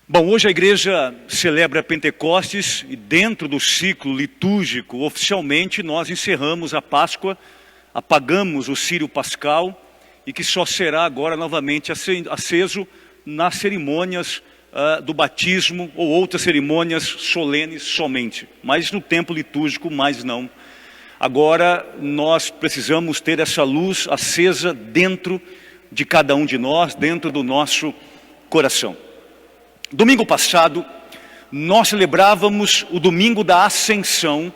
Bom, hoje a igreja celebra Pentecostes e dentro do ciclo litúrgico, oficialmente, nós encerramos a Páscoa, apagamos o Círio Pascal e que só será agora novamente aceso nas cerimônias do batismo ou outras cerimônias solenes somente, mas no tempo litúrgico mais não. Agora nós precisamos ter essa luz acesa dentro de cada um de nós, dentro do nosso coração. Domingo passado, nós celebrávamos o domingo da Ascensão,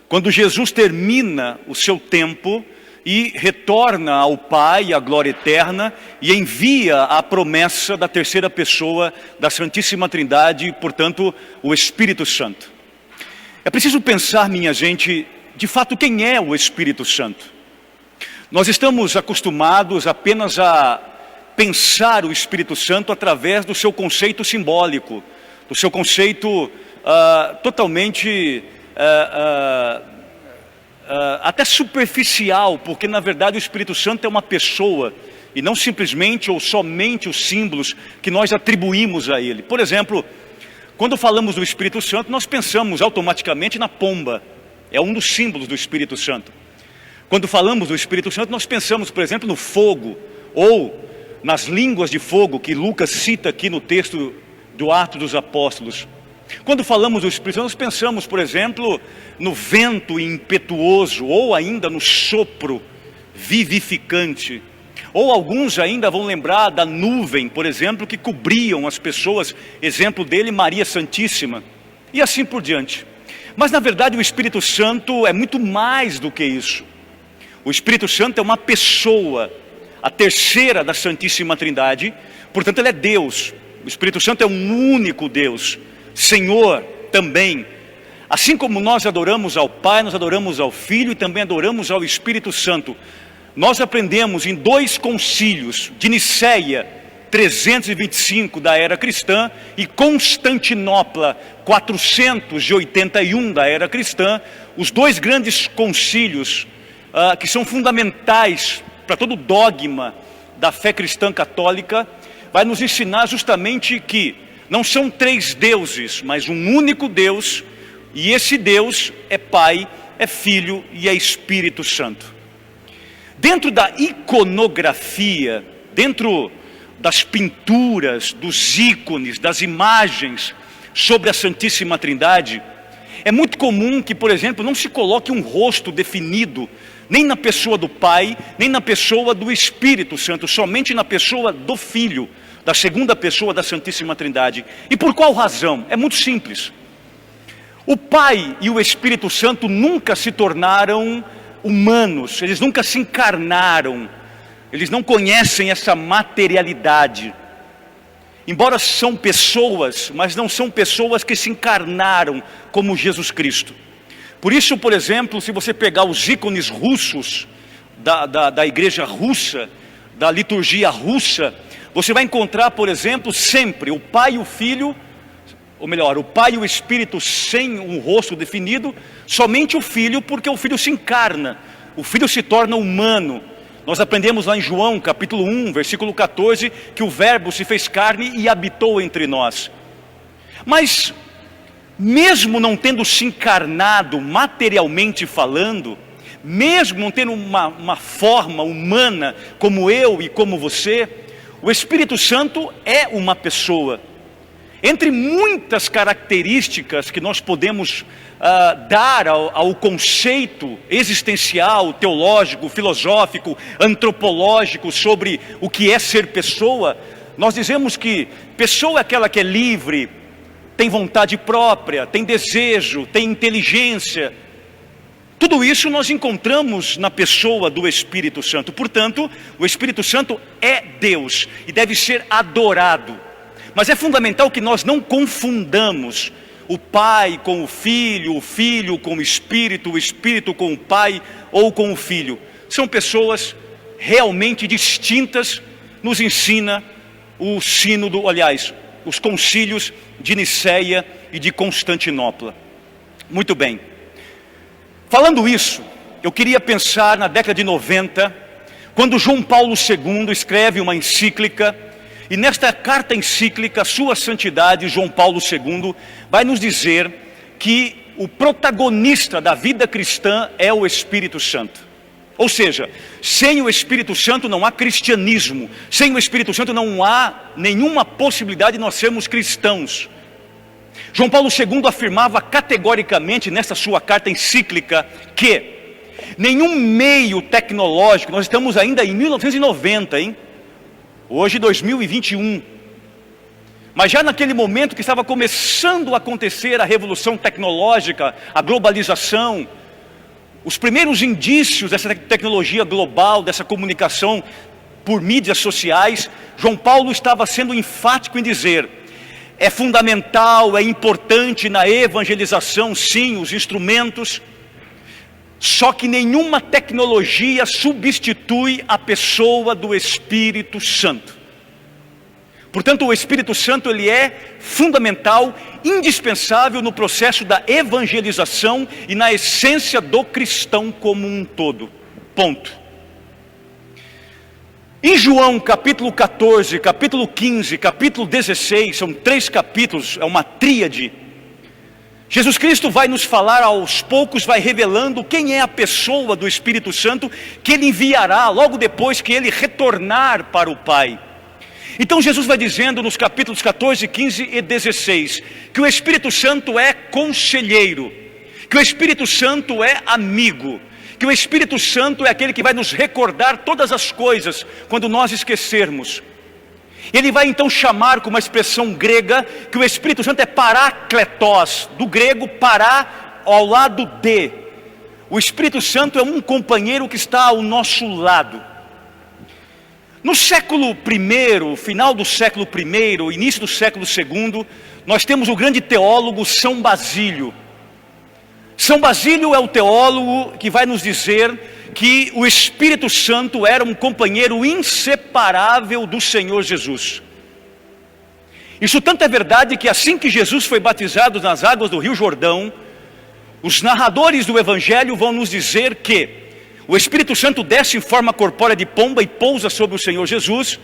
quando Jesus termina o seu tempo e retorna ao Pai, à glória eterna, e envia a promessa da terceira pessoa da Santíssima Trindade, portanto, o Espírito Santo. É preciso pensar, minha gente, de fato, quem é o Espírito Santo? Nós estamos acostumados apenas a pensar o Espírito Santo através do seu conceito simbólico, do seu conceito totalmente até superficial, porque na verdade o Espírito Santo é uma pessoa e não simplesmente ou somente os símbolos que nós atribuímos a ele. Por exemplo, quando falamos do Espírito Santo, nós pensamos automaticamente na pomba, é um dos símbolos do Espírito Santo. Quando falamos do Espírito Santo, nós pensamos, por exemplo, no fogo ou nas línguas de fogo que Lucas cita aqui no texto do Atos dos Apóstolos. Quando falamos do Espírito Santo, nós pensamos, por exemplo, no vento impetuoso, ou ainda no sopro vivificante. Ou alguns ainda vão lembrar da nuvem, por exemplo, que cobriam as pessoas, exemplo dele, Maria Santíssima, e assim por diante. Mas na verdade o Espírito Santo é muito mais do que isso. O Espírito Santo é uma pessoa, a terceira da Santíssima Trindade, portanto ele é Deus. O Espírito Santo é um único Deus, Senhor também. Assim como nós adoramos ao Pai, nós adoramos ao Filho e também adoramos ao Espírito Santo. Nós aprendemos em dois concílios, de Nicéia 325 da era cristã e Constantinopla 481 da era cristã, os dois grandes concílios que são fundamentais para todo o dogma da fé cristã católica, vai nos ensinar justamente que não são três deuses, mas um único Deus, e esse Deus é Pai, é Filho e é Espírito Santo. Dentro da iconografia, dentro das pinturas, dos ícones, das imagens sobre a Santíssima Trindade, é muito comum que, por exemplo, não se coloque um rosto definido, nem na pessoa do Pai, nem na pessoa do Espírito Santo, somente na pessoa do Filho, da segunda pessoa da Santíssima Trindade. E por qual razão? É muito simples. O Pai e o Espírito Santo nunca se tornaram humanos, eles nunca se encarnaram, eles não conhecem essa materialidade. Embora são pessoas, mas não são pessoas que se encarnaram como Jesus Cristo. Por isso, por exemplo, se você pegar os ícones russos, da igreja russa, da liturgia russa, você vai encontrar, por exemplo, sempre o Pai e o Filho, ou melhor, o Pai e o Espírito sem um rosto definido, somente o Filho, porque o Filho se encarna, o Filho se torna humano. Nós aprendemos lá em João, capítulo 1, versículo 14, que o Verbo se fez carne e habitou entre nós. Mas, mesmo não tendo se encarnado materialmente falando, mesmo não tendo uma forma humana como eu e como você, o Espírito Santo é uma pessoa. Entre muitas características que nós podemos dar ao conceito existencial, teológico, filosófico, antropológico sobre o que é ser pessoa, nós dizemos que pessoa é aquela que é livre, tem vontade própria, tem desejo, tem inteligência. Tudo isso nós encontramos na pessoa do Espírito Santo. Portanto, o Espírito Santo é Deus e deve ser adorado. Mas é fundamental que nós não confundamos o Pai com o Filho com o Espírito com o Pai ou com o Filho. São pessoas realmente distintas, nos ensina o sínodo, aliás, os concílios de Nicéia e de Constantinopla. Muito bem. Falando isso, eu queria pensar na década de 90, quando João Paulo II escreve uma encíclica E nesta carta encíclica, Sua Santidade João Paulo II vai nos dizer que o protagonista da vida cristã é o Espírito Santo. Ou seja, sem o Espírito Santo não há cristianismo, sem o Espírito Santo não há nenhuma possibilidade de nós sermos cristãos. João Paulo II afirmava categoricamente nessa sua carta encíclica que nenhum meio tecnológico, nós estamos ainda em 1990, hein? Hoje 2021, mas já naquele momento que estava começando a acontecer a revolução tecnológica, a globalização, os primeiros indícios dessa tecnologia global, dessa comunicação por mídias sociais, João Paulo estava sendo enfático em dizer: é fundamental, é importante na evangelização, sim, os instrumentos, só que nenhuma tecnologia substitui a pessoa do Espírito Santo. Portanto, o Espírito Santo ele é fundamental, indispensável no processo da evangelização e na essência do cristão como um todo. Ponto. Em João capítulo 14, capítulo 15, capítulo 16, são 3 capítulos, é uma tríade. Jesus Cristo vai nos falar aos poucos, vai revelando quem é a pessoa do Espírito Santo que Ele enviará logo depois que Ele retornar para o Pai. Então Jesus vai dizendo nos capítulos 14, 15 e 16 que o Espírito Santo é conselheiro, que o Espírito Santo é amigo, que o Espírito Santo é aquele que vai nos recordar todas as coisas quando nós esquecermos. Ele vai então chamar com uma expressão grega que o Espírito Santo é parakletos, do grego pará ao lado de. O Espírito Santo é um companheiro que está ao nosso lado. No século I, final do século I, início do século II, nós temos o grande teólogo São Basílio. São Basílio é o teólogo que vai nos dizer que o Espírito Santo era um companheiro inseparável do Senhor Jesus. Isso tanto é verdade que assim que Jesus foi batizado nas águas do Rio Jordão, os narradores do Evangelho vão nos dizer que o Espírito Santo desce em forma corpórea de pomba e pousa sobre o Senhor Jesus.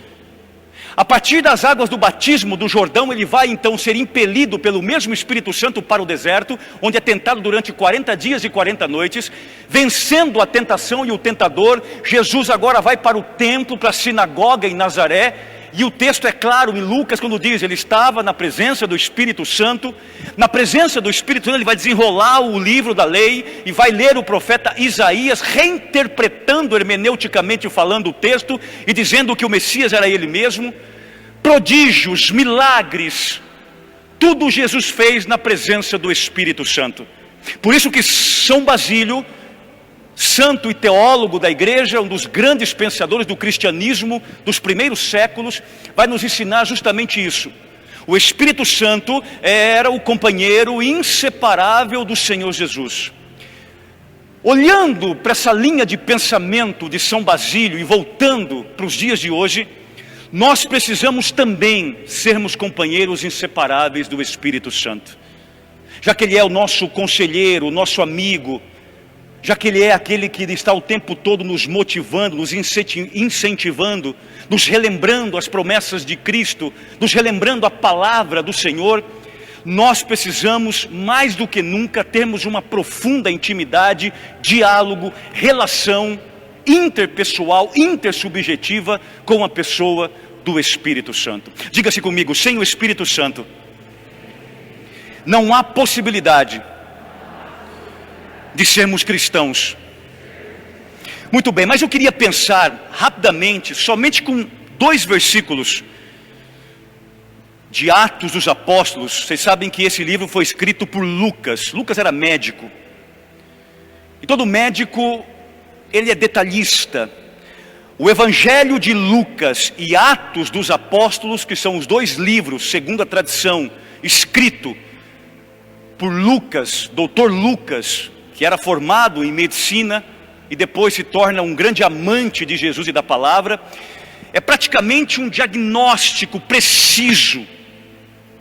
A partir das águas do batismo do Jordão, ele vai então ser impelido pelo mesmo Espírito Santo para o deserto, onde é tentado durante 40 dias e 40 noites, vencendo a tentação e o tentador. Jesus agora vai para o templo, para a sinagoga em Nazaré, e o texto é claro em Lucas quando diz, ele estava na presença do Espírito Santo. Na presença do Espírito Santo ele vai desenrolar o livro da lei e vai ler o profeta Isaías, reinterpretando hermeneuticamente falando o texto e dizendo que o Messias era ele mesmo. Prodígios, milagres, tudo Jesus fez na presença do Espírito Santo. Por isso que São Basílio, santo e teólogo da igreja, um dos grandes pensadores do cristianismo dos primeiros séculos, vai nos ensinar justamente isso. O Espírito Santo era o companheiro inseparável do Senhor Jesus. Olhando para essa linha de pensamento de São Basílio e voltando para os dias de hoje, nós precisamos também sermos companheiros inseparáveis do Espírito Santo. Já que Ele é o nosso conselheiro, o nosso amigo, já que Ele é aquele que está o tempo todo nos motivando, nos incentivando, nos relembrando as promessas de Cristo, nos relembrando a palavra do Senhor, nós precisamos mais do que nunca termos uma profunda intimidade, diálogo, relação interpessoal, intersubjetiva com a pessoa do Espírito Santo. Diga-se comigo, sem o Espírito Santo não há possibilidade de sermos cristãos. Muito bem, mas eu queria pensar rapidamente, somente com 2 versículos de Atos dos Apóstolos. Vocês sabem que esse livro foi escrito por Lucas. Lucas era médico. E todo médico, ele é detalhista. O Evangelho de Lucas e Atos dos Apóstolos, que são os 2 livros, segundo a tradição, escrito por Lucas, doutor Lucas, que era formado em medicina e depois se torna um grande amante de Jesus e da palavra, é praticamente um diagnóstico preciso,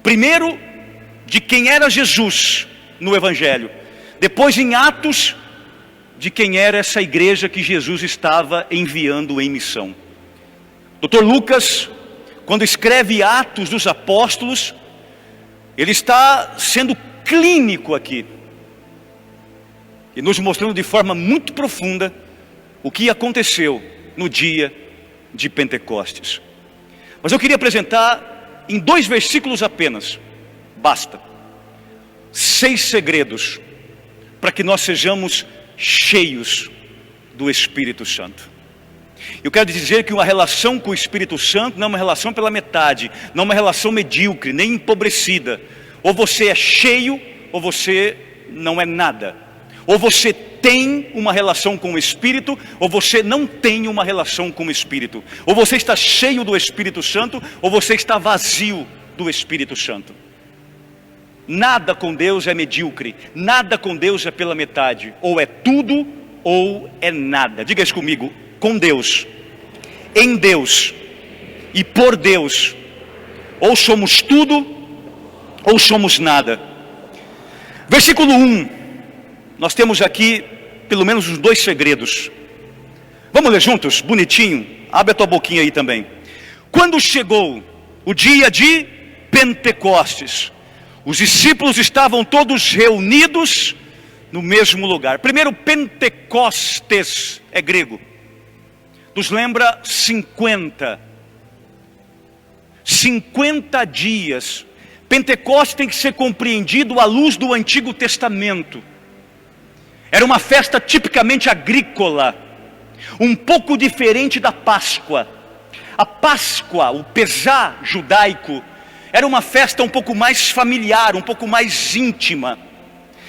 primeiro de quem era Jesus no Evangelho, depois em Atos, de quem era essa igreja que Jesus estava enviando em missão. Dr. Lucas, quando escreve Atos dos Apóstolos, ele está sendo clínico aqui, e nos mostrando de forma muito profunda o que aconteceu no dia de Pentecostes. Mas eu queria apresentar em 2 versículos apenas, basta, 6 segredos para que nós sejamos cheios do Espírito Santo. Eu quero dizer que uma relação com o Espírito Santo não é uma relação pela metade, não é uma relação medíocre, nem empobrecida. Ou você é cheio, ou você não é nada. Ou você tem uma relação com o Espírito, ou você não tem uma relação com o Espírito. Ou você está cheio do Espírito Santo, ou você está vazio do Espírito Santo. Nada com Deus é medíocre, nada com Deus é pela metade. Ou é tudo, ou é nada. Diga isso comigo: com Deus, em Deus e por Deus, ou somos tudo, ou somos nada. Versículo 1, nós temos aqui pelo menos os 2 segredos. Vamos ler juntos, bonitinho? Abre a tua boquinha aí também. Quando chegou o dia de Pentecostes, os discípulos estavam todos reunidos no mesmo lugar. Primeiro, Pentecostes é grego, nos lembra 50 dias. Pentecostes tem que ser compreendido à luz do Antigo Testamento. Era uma festa tipicamente agrícola, um pouco diferente da Páscoa. A Páscoa, o Pesá judaico, era uma festa um pouco mais familiar, um pouco mais íntima.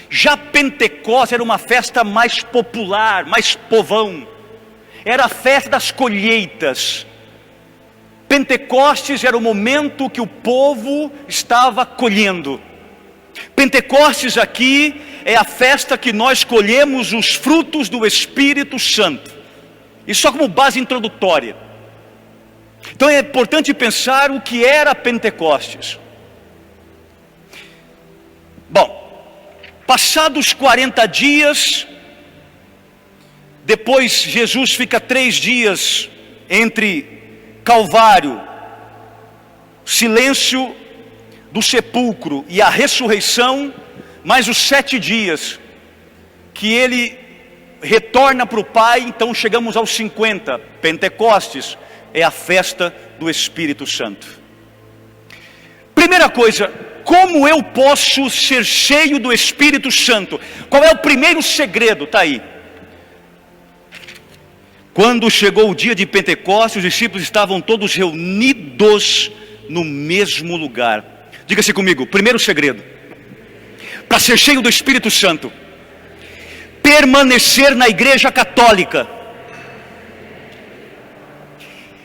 Já Pentecostes era uma festa mais popular, mais povão. Era a festa das colheitas. Pentecostes era o momento que o povo estava colhendo. Pentecostes aqui é a festa que nós colhemos os frutos do Espírito Santo. Isso só como base introdutória. Então é importante pensar o que era Pentecostes. Bom, passados 40 dias, depois Jesus fica 3 dias entre Calvário, silêncio do sepulcro e a ressurreição, mais os 7 dias que ele retorna para o Pai. Então chegamos aos 50. Pentecostes é a festa do Espírito Santo. Primeira coisa, como eu posso ser cheio do Espírito Santo? Qual é o primeiro segredo? Está aí. Quando chegou o dia de Pentecostes, os discípulos estavam todos reunidos no mesmo lugar. Diga-se comigo, primeiro segredo, para ser cheio do Espírito Santo: permanecer na igreja católica.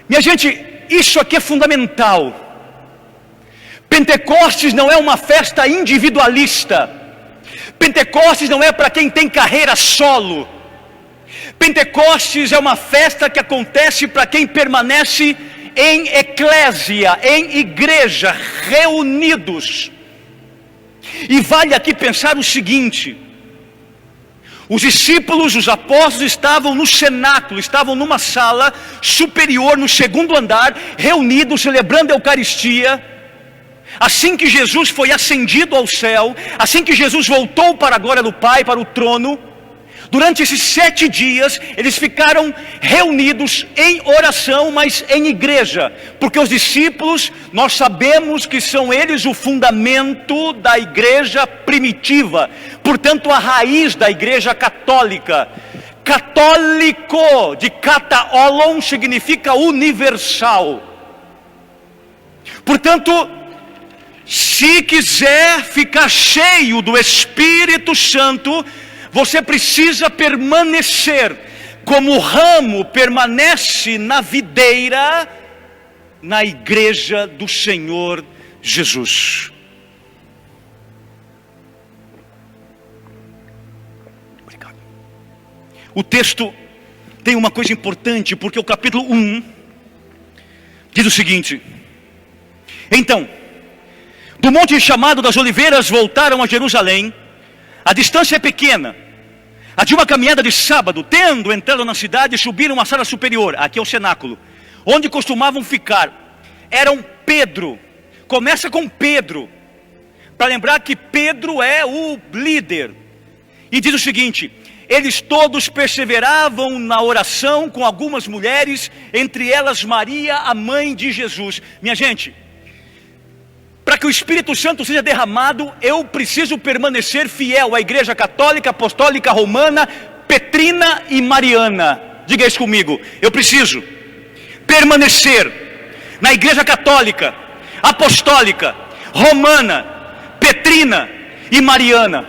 Minha gente, isso aqui é fundamental. Pentecostes não é uma festa individualista. Pentecostes não é para quem tem carreira solo. Pentecostes é uma festa que acontece para quem permanece em eclésia, em igreja, reunidos. E vale aqui pensar o seguinte: os discípulos, os apóstolos estavam no cenáculo, estavam numa sala superior, no segundo andar, reunidos, celebrando a Eucaristia. Assim que Jesus foi ascendido ao céu, assim que Jesus voltou para a glória do Pai, para o trono, durante esses 7 dias, eles ficaram reunidos em oração, mas em igreja, porque os discípulos, nós sabemos que são eles o fundamento da igreja primitiva, portanto a raiz da igreja católica. Católico, de kataolon, significa universal. Portanto, se quiser ficar cheio do Espírito Santo, você precisa permanecer como o ramo permanece na videira, na igreja do Senhor Jesus. Obrigado. O texto tem uma coisa importante, porque o capítulo 1 diz o seguinte: então, do monte chamado das Oliveiras voltaram a Jerusalém. A distância é pequena, a de uma caminhada de sábado. Tendo entrado na cidade, subiram à sala superior, aqui é o cenáculo, onde costumavam ficar. eram Pedro. Começa com Pedro, para lembrar que Pedro é o líder. E diz o seguinte: eles todos perseveravam na oração com algumas mulheres, entre elas Maria, a mãe de Jesus. Minha gente, para que o Espírito Santo seja derramado, eu preciso permanecer fiel à Igreja Católica, Apostólica, Romana, Petrina e Mariana. Diga isso comigo. Eu preciso permanecer na Igreja Católica, Apostólica, Romana, Petrina e Mariana.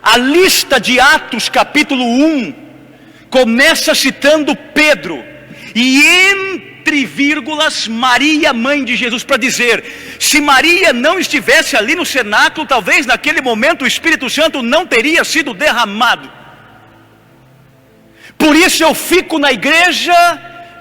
A lista de Atos capítulo 1 começa citando Pedro e entre vírgulas Maria, mãe de Jesus, para dizer: se Maria não estivesse ali no cenáculo, talvez naquele momento o Espírito Santo não teria sido derramado. Por isso eu fico na igreja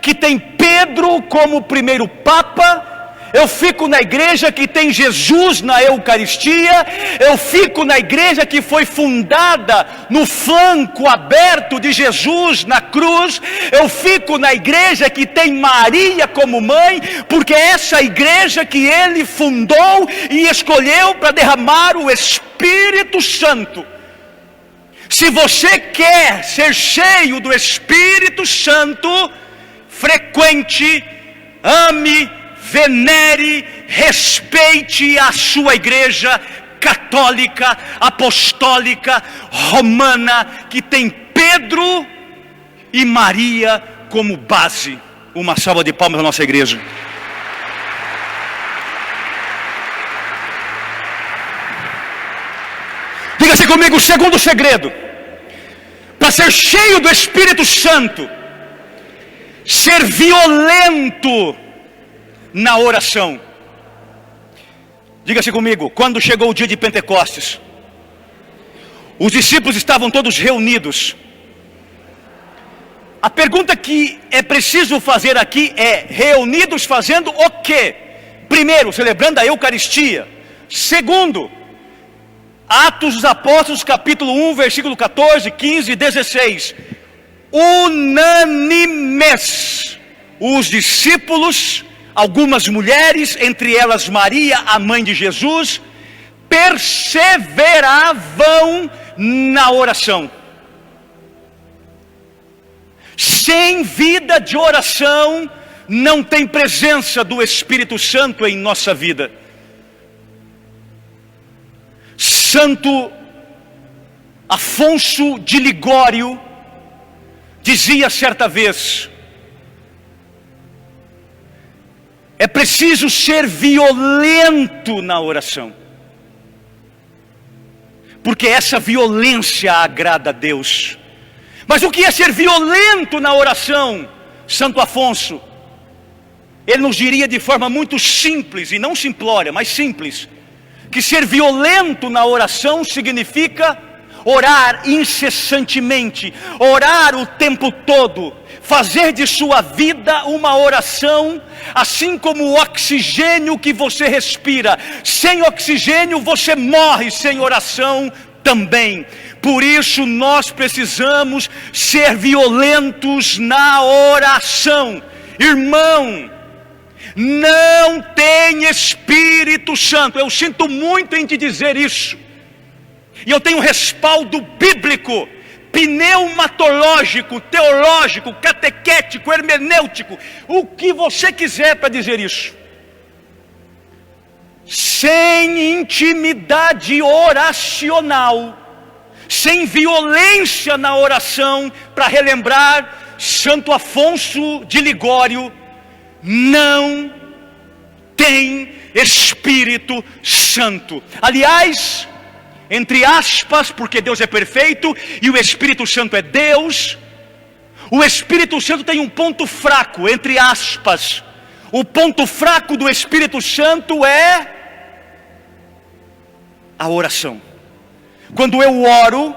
que tem Pedro como primeiro Papa. Eu fico na igreja que tem Jesus na Eucaristia. Eu fico na igreja que foi fundada no flanco aberto de Jesus na cruz. Eu fico na igreja que tem Maria como mãe, porque é essa igreja que ele fundou e escolheu para derramar o Espírito Santo. Se você quer ser cheio do Espírito Santo, frequente, ame, venere, respeite a sua igreja católica, apostólica, romana, que tem Pedro e Maria como base. Uma salva de palmas à nossa igreja. Diga-se comigo o segundo segredo: para ser cheio do Espírito Santo, ser violento na oração. Diga-se comigo, quando chegou o dia de Pentecostes, os discípulos estavam todos reunidos. A pergunta que é preciso fazer aqui é: reunidos fazendo o quê? Primeiro, celebrando a Eucaristia. Segundo, Atos dos Apóstolos capítulo 1, versículo 14, 15 e 16. Unânimes os discípulos, algumas mulheres, entre elas Maria, a mãe de Jesus, perseveravam na oração. Sem vida de oração, não tem presença do Espírito Santo em nossa vida. Santo Afonso de Ligório dizia certa vez: é preciso ser violento na oração, porque essa violência agrada a Deus. Mas o que é ser violento na oração? Santo Afonso, ele nos diria de forma muito simples, e não simplória, mas simples, que ser violento na oração significa orar incessantemente, orar o tempo todo, fazer de sua vida uma oração, assim como o oxigênio que você respira. Sem oxigênio você morre, sem oração também. Por isso nós precisamos ser violentos na oração. Irmão, não tem Espírito Santo. Eu sinto muito em te dizer isso, e eu tenho respaldo bíblico, pneumatológico, teológico, catequético, hermenêutico, o que você quiser para dizer isso. Sem intimidade oracional, sem violência na oração, para relembrar Santo Afonso de Ligório, não tem Espírito Santo. Aliás, entre aspas, porque Deus é perfeito e o Espírito Santo é Deus, o Espírito Santo tem um ponto fraco, entre aspas. O ponto fraco do Espírito Santo é a oração. Quando eu oro,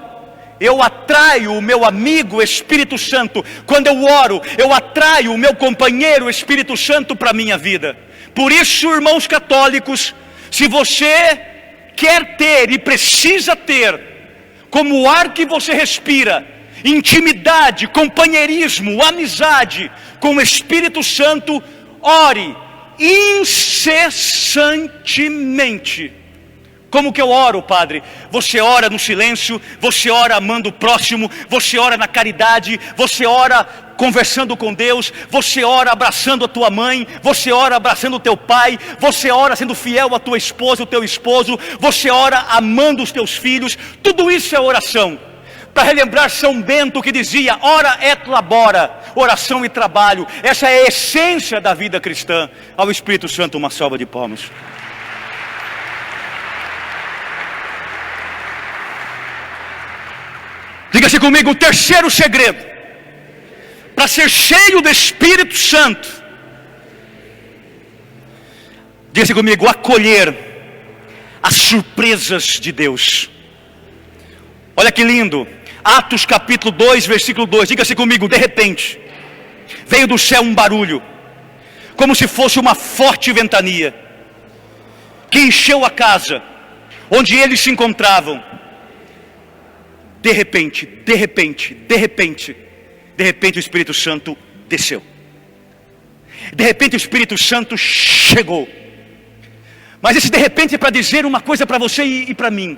eu atraio o meu amigo Espírito Santo. Quando eu oro, eu atraio o meu companheiro Espírito Santo para a minha vida. Por isso, irmãos católicos, se você quer ter e precisa ter, como o ar que você respira, intimidade, companheirismo, amizade com o Espírito Santo, ore incessantemente. Como que eu oro, Padre? Você ora no silêncio, você ora amando o próximo, você ora na caridade, você ora conversando com Deus, você ora abraçando a tua mãe, você ora abraçando o teu pai, você ora sendo fiel à tua esposa, o teu esposo, você ora amando os teus filhos. Tudo isso é oração. Para relembrar São Bento, que dizia: ora et labora, oração e trabalho. Essa é a essência da vida cristã. Ao Espírito Santo, uma salva de palmas. Diga-se comigo, o terceiro segredo para ser cheio do Espírito Santo. Diga-se comigo, acolher as surpresas de Deus. Olha que lindo, Atos capítulo 2, versículo 2. Diga-se comigo, de repente veio do céu um barulho, como se fosse uma forte ventania, que encheu a casa onde eles se encontravam. De repente o Espírito Santo desceu. De repente o Espírito Santo chegou. Mas esse de repente é para dizer uma coisa para você e para mim.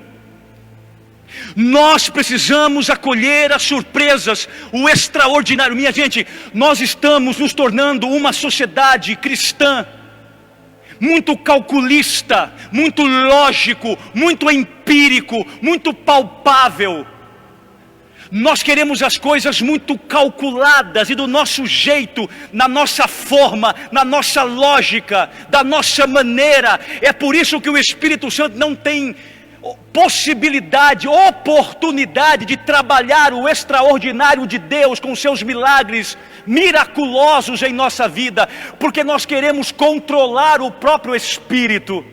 Nós precisamos acolher as surpresas, o extraordinário. Minha gente, nós estamos nos tornando uma sociedade cristã muito calculista, muito lógico, muito empírico, muito palpável. Nós queremos as coisas muito calculadas e do nosso jeito, na nossa forma, na nossa lógica, da nossa maneira. É por isso que o Espírito Santo não tem possibilidade, oportunidade de trabalhar o extraordinário de Deus com seus milagres miraculosos em nossa vida, porque nós queremos controlar o próprio Espírito.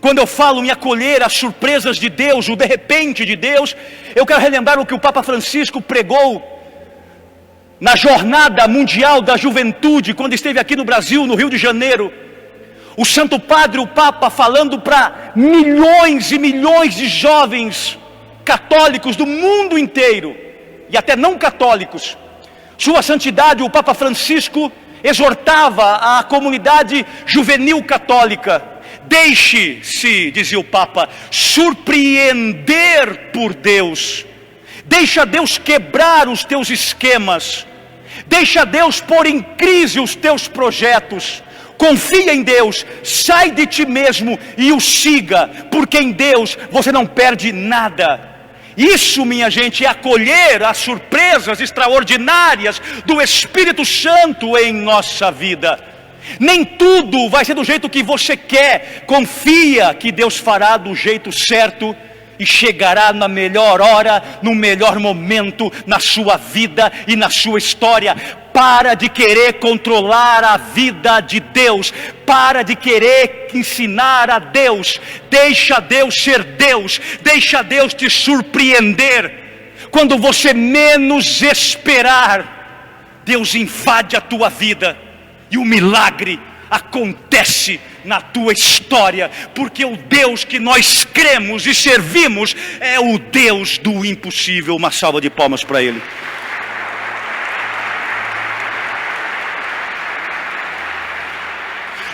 Quando eu falo em acolher as surpresas de Deus, o de repente de Deus, eu quero relembrar o que o Papa Francisco pregou na Jornada Mundial da Juventude, quando esteve aqui no Brasil, no Rio de Janeiro. O Santo Padre, o Papa, falando para milhões e milhões de jovens católicos do mundo inteiro, e até não católicos. Sua Santidade, o Papa Francisco, exortava a comunidade juvenil católica: deixe-se, dizia o Papa, surpreender por Deus. Deixa Deus quebrar os teus esquemas. Deixa Deus pôr em crise os teus projetos. Confia em Deus, sai de ti mesmo e o siga, porque em Deus você não perde nada. Isso, minha gente, é acolher as surpresas extraordinárias do Espírito Santo em nossa vida. Nem tudo vai ser do jeito que você quer. Confia que Deus fará do jeito certo e chegará na melhor hora, no melhor momento na sua vida e na sua história. Para de querer controlar a vida de Deus. Para de querer ensinar a Deus. Deixa Deus ser Deus. Deixa Deus te surpreender. Quando você menos esperar, Deus invade a tua vida e o milagre acontece na tua história, porque o Deus que nós cremos e servimos é o Deus do impossível. Uma salva de palmas para Ele.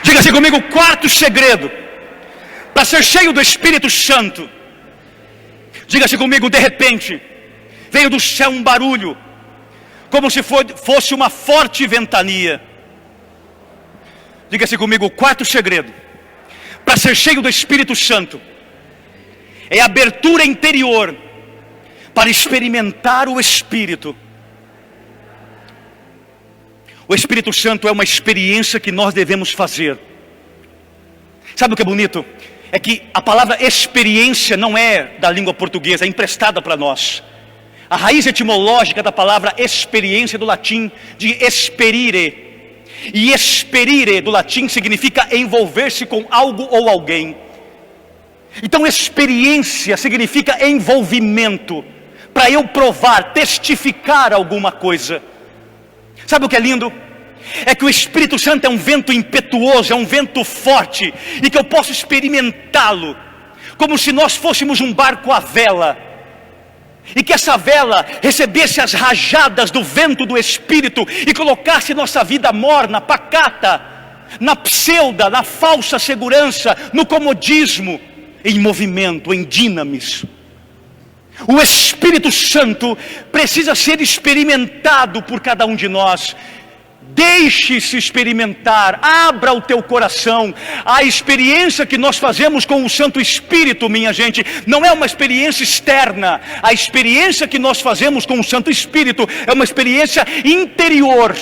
Diga-se comigo, quarto segredo para ser cheio do Espírito Santo. Diga-se comigo, de repente veio do céu um barulho, como se fosse uma forte ventania. Diga-se comigo, o quarto segredo para ser cheio do Espírito Santo é a abertura interior para experimentar o Espírito. O Espírito Santo é uma experiência que nós devemos fazer. Sabe o que é bonito? É que a palavra experiência não é da língua portuguesa, é emprestada para nós. A raiz etimológica da palavra experiência é do latim de esperire. E esperire do latim significa envolver-se com algo ou alguém. Então experiência significa envolvimento, para eu provar, testificar alguma coisa. Sabe o que é lindo? É que o Espírito Santo é um vento impetuoso, é um vento forte, e que eu posso experimentá-lo, como se nós fôssemos um barco à vela. e que essa vela recebesse as rajadas do vento do Espírito e colocasse nossa vida morna, pacata, na pseuda, na falsa segurança, no comodismo, em movimento, em dinamis. O Espírito Santo precisa ser experimentado por cada um de nós. Deixe-se experimentar, abra o teu coração. A experiência que nós fazemos com o Santo Espírito, minha gente, não é uma experiência externa. A experiência que nós fazemos com o Santo Espírito é uma experiência interior.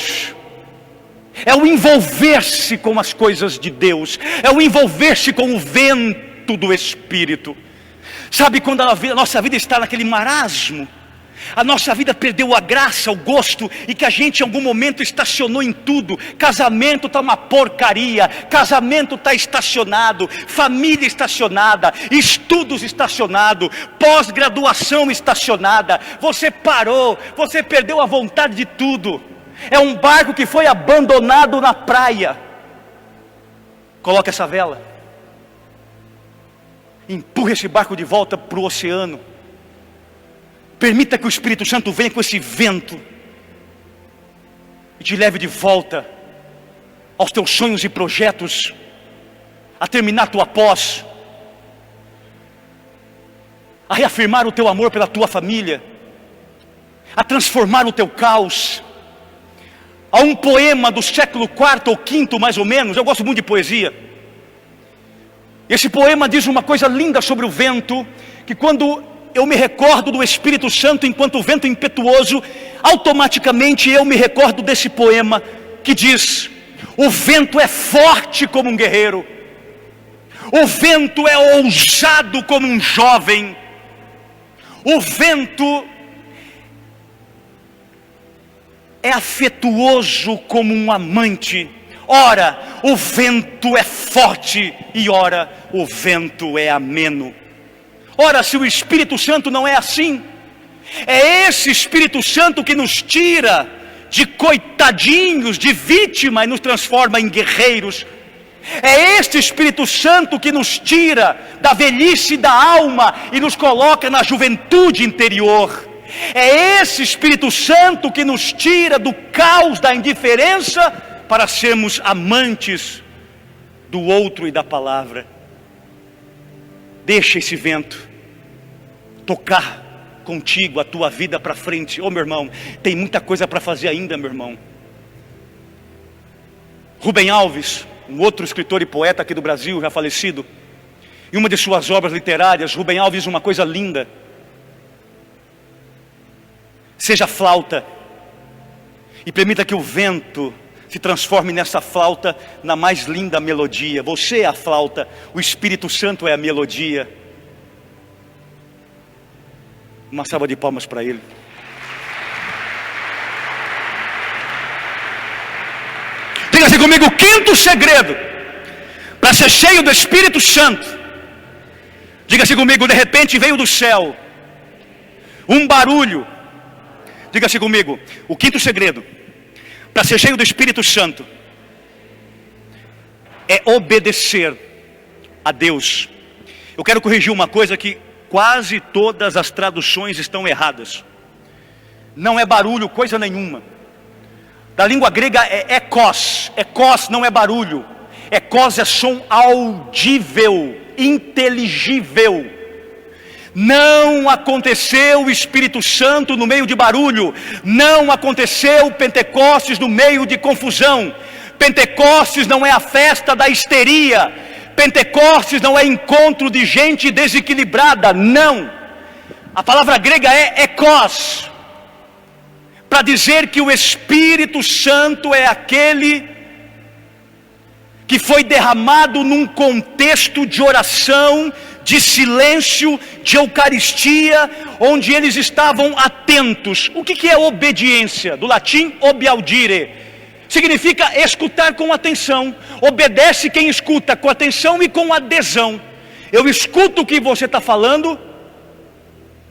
É o envolver-se com as coisas de Deus, é o envolver-se com o vento do Espírito. Sabe quando a nossa vida está naquele marasmo, a nossa vida perdeu a graça, o gosto, e que a gente em algum momento estacionou em tudo. Casamento está uma porcaria, casamento está estacionado, família estacionada, estudos estacionado, pós-graduação estacionada. Você parou, você perdeu a vontade de tudo. É um barco que foi abandonado na praia. Coloque essa vela, empurre esse barco de volta para o oceano. Permita que o Espírito Santo venha com esse vento e te leve de volta aos teus sonhos e projetos, a terminar tua pós, a reafirmar o teu amor pela tua família, a transformar o teu caos. Há um poema do século IV ou V mais ou menos, eu gosto muito de poesia. Esse poema diz uma coisa linda sobre o vento, que quando eu me recordo do Espírito Santo enquanto vento impetuoso, automaticamente eu me recordo desse poema que diz: o vento é forte como um guerreiro, o vento é ousado como um jovem, o vento é afetuoso como um amante. Ora, o vento é forte e ora, o vento é ameno. Ora, se o Espírito Santo não é assim, é esse Espírito Santo que nos tira de coitadinhos, de vítima e nos transforma em guerreiros. É este Espírito Santo que nos tira da velhice da alma e nos coloca na juventude interior. É esse Espírito Santo que nos tira do caos da indiferença para sermos amantes do outro e da palavra. Deixa esse vento tocar contigo a tua vida para frente. Meu irmão, tem muita coisa para fazer ainda, meu irmão. Rubem Alves, um outro escritor e poeta aqui do Brasil, já falecido, em uma de suas obras literárias, Rubem Alves diz uma coisa linda: seja flauta e permita que o vento se transforme nessa flauta na mais linda melodia. Você é a flauta, o Espírito Santo é a melodia. Uma salva de palmas para ele. Diga assim comigo: o quinto segredo para ser cheio do Espírito Santo. Diga assim comigo: de repente veio do céu um barulho. Diga assim comigo: o quinto segredo para ser cheio do Espírito Santo é obedecer a Deus. Eu quero corrigir uma coisa que quase todas as traduções estão erradas. Não é barulho coisa nenhuma. Da língua grega é ekos. Ekos não é barulho. Ekos é som audível, inteligível. Não aconteceu o Espírito Santo no meio de barulho. Não aconteceu Pentecostes no meio de confusão. Pentecostes não é a festa da histeria. Pentecostes não é encontro de gente desequilibrada. Não. A palavra grega é ekos, para dizer que o Espírito Santo é aquele que foi derramado num contexto de oração, de silêncio, de eucaristia, onde eles estavam atentos. O que é obediência? Do latim obiaudire, significa escutar com atenção. Obedece quem escuta com atenção e com adesão. Eu escuto o que você está falando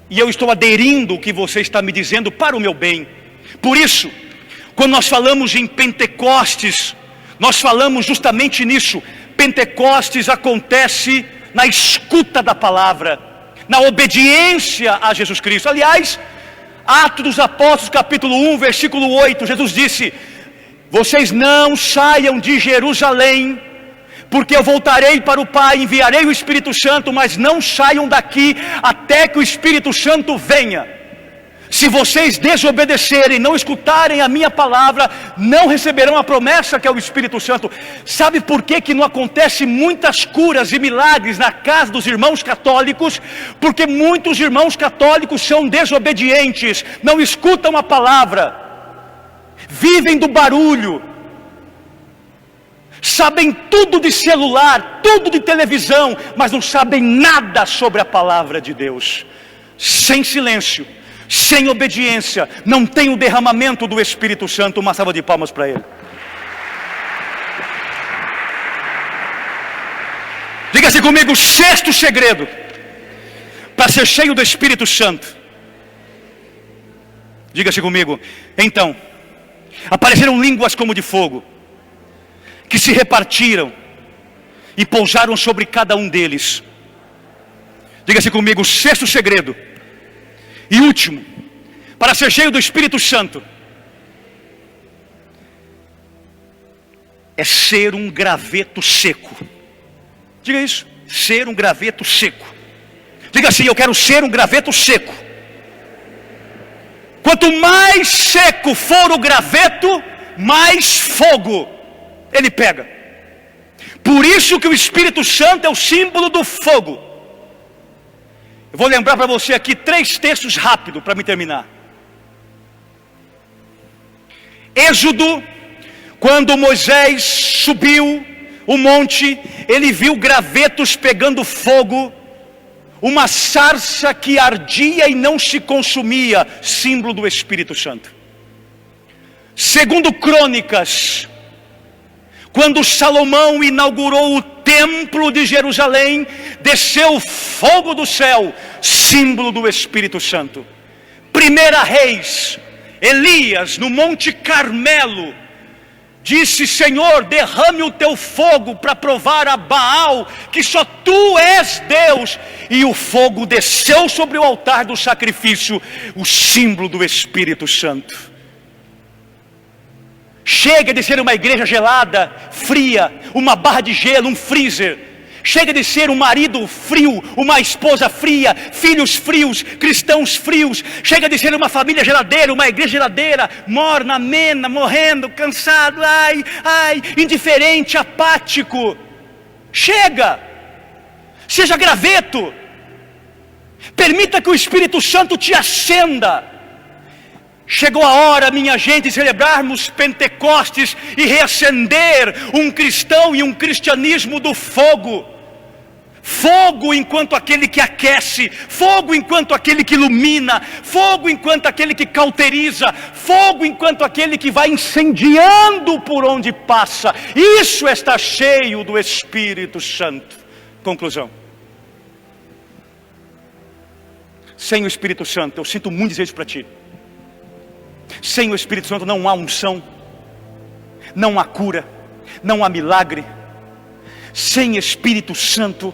e eu estou aderindo o que você está me dizendo para o meu bem. Por isso, quando nós falamos em Pentecostes, nós falamos justamente nisso. Pentecostes acontece na escuta da palavra. na obediência a Jesus Cristo. Aliás, Atos dos Apóstolos, capítulo 1, versículo 8, Jesus disse: vocês não saiam de Jerusalém, porque eu voltarei para o Pai, enviarei o Espírito Santo, mas não saiam daqui até que o Espírito Santo venha. Se vocês desobedecerem, não escutarem a minha palavra, não receberão a promessa que é o Espírito Santo. Sabe por que não acontece muitas curas e milagres na casa dos irmãos católicos? Porque muitos irmãos católicos são desobedientes, não escutam a palavra, vivem do barulho, sabem tudo de celular, tudo de televisão, mas não sabem nada sobre a palavra de Deus. Sem silêncio, sem obediência, não tem o derramamento do Espírito Santo. Uma salva de palmas para ele. Diga-se comigo, o sexto segredo para ser cheio do Espírito Santo. Diga-se comigo, então, apareceram línguas como de fogo, que se repartiram e pousaram sobre cada um deles. Diga-se comigo, o sexto segredo e último para ser cheio do Espírito Santo é ser um graveto seco. Diga isso, ser um graveto seco. Diga assim: eu quero ser um graveto seco. Quanto mais seco for o graveto, mais fogo ele pega. Por isso que o Espírito Santo é o símbolo do fogo. Eu vou lembrar para você aqui 3 textos rápidos para me terminar. Êxodo, quando Moisés subiu o monte, ele viu gravetos pegando fogo, uma sarça que ardia e não se consumia, símbolo do Espírito Santo. Segundo Crônicas, quando Salomão inaugurou o templo de Jerusalém, desceu fogo do céu, símbolo do Espírito Santo. Primeira Reis, Elias no Monte Carmelo disse: Senhor, derrame o teu fogo para provar a Baal que só tu és Deus. E o fogo desceu sobre o altar do sacrifício, o símbolo do Espírito Santo. Chega de ser uma igreja gelada, fria, uma barra de gelo, um freezer. Chega de ser um marido frio, uma esposa fria, filhos frios, cristãos frios. Chega de ser uma família geladeira, uma igreja geladeira, morna, amena, morrendo, cansado, indiferente, apático. Chega, seja graveto. Permita que o Espírito Santo te acenda. Chegou a hora, minha gente, de celebrarmos Pentecostes e reacender um cristão e um cristianismo do fogo. Fogo enquanto aquele que aquece, fogo enquanto aquele que ilumina, fogo enquanto aquele que cauteriza, fogo enquanto aquele que vai incendiando por onde passa. Isso está cheio do Espírito Santo. Conclusão. Sem o Espírito Santo, eu sinto muito dizer isso para ti, sem o Espírito Santo não há unção, não há cura, não há milagre. Sem Espírito Santo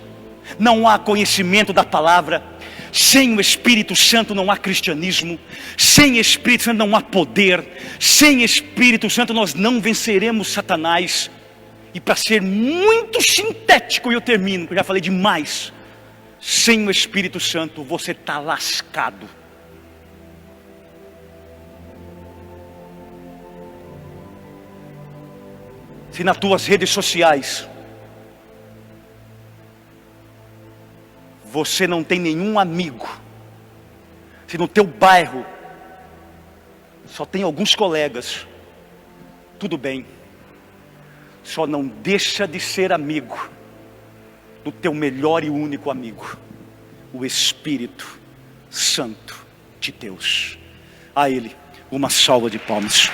não há conhecimento da palavra. Sem o Espírito Santo não há cristianismo. Sem Espírito Santo não há poder. Sem Espírito Santo nós não venceremos Satanás. E para ser muito sintético, eu termino, porque eu já falei demais. Sem o Espírito Santo você está lascado. Se nas tuas redes sociais você não tem nenhum amigo, se no teu bairro só tem alguns colegas, tudo bem, só não deixa de ser amigo do teu melhor e único amigo, o Espírito Santo de Deus. A Ele uma salva de palmas.